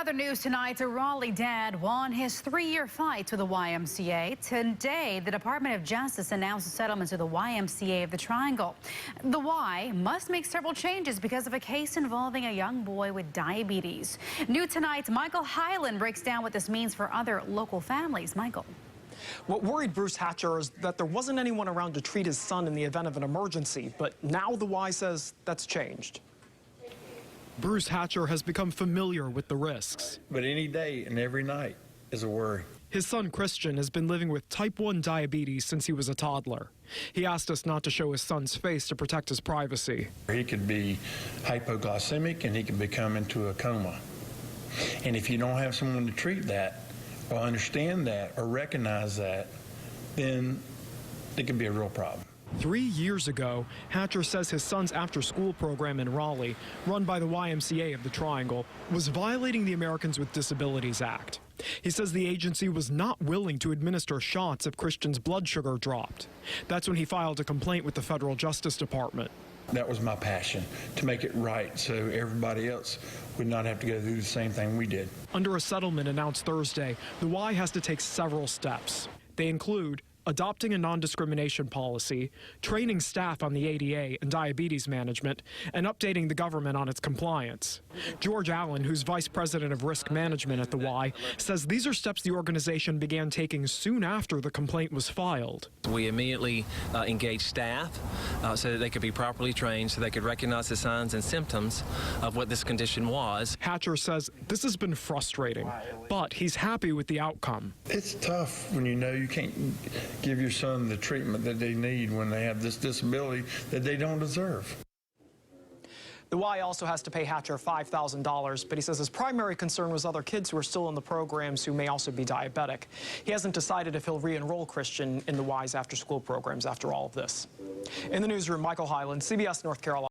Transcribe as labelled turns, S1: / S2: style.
S1: other news tonight, a Raleigh dad won his 3-year fight with the YMCA. Today, the Department of Justice announced a settlement to the YMCA of the Triangle. The Y must make several changes because of a case involving a young boy with diabetes. New tonight, Michael Hyland breaks down what this means for other local families. Michael.
S2: What worried Bruce Hatcher is that there wasn't anyone around to treat his son in the event of an emergency, but now the Y says that's changed.
S3: Bruce Hatcher has become familiar with the risks.
S4: But any day and every night is a worry.
S3: His son Christian has been living with type 1 diabetes since he was a toddler. He asked us not to show his son's face to protect his privacy.
S4: He could be hypoglycemic and he can become into a coma. And if you don't have someone to treat that or understand that or recognize that, then it can be a real problem.
S3: 3 years ago, Hatcher says his son's after-school program in Raleigh, run by the YMCA of the Triangle, was violating the Americans with Disabilities Act. He says the agency was not willing to administer shots if Christian's blood sugar dropped. That's when he filed a complaint with the Federal Justice Department.
S4: That was my passion, to make it right so everybody else would not have to go through the same thing we did.
S3: Under a settlement announced Thursday, the Y has to take several steps. They include adopting a non-discrimination policy, training staff on the ADA and diabetes management, and updating the government on its compliance. George Allen, who's vice president of risk management at the Y, says these are steps the organization began taking soon after the complaint was filed.
S5: We immediately engaged staff so that they could be properly trained, so they could recognize the signs and symptoms of what this condition was.
S3: Hatcher says this has been frustrating, but he's happy with the outcome.
S4: It's tough when you know you can't give your son the treatment that they need when they have this disability that they don't deserve.
S2: The Y also has to pay Hatcher $5,000, but he says his primary concern was other kids who are still in the programs who may also be diabetic. He hasn't decided if he'll re-enroll Christian in the Y's after-school programs after all of this. In the newsroom, Michael Hyland, CBS North Carolina.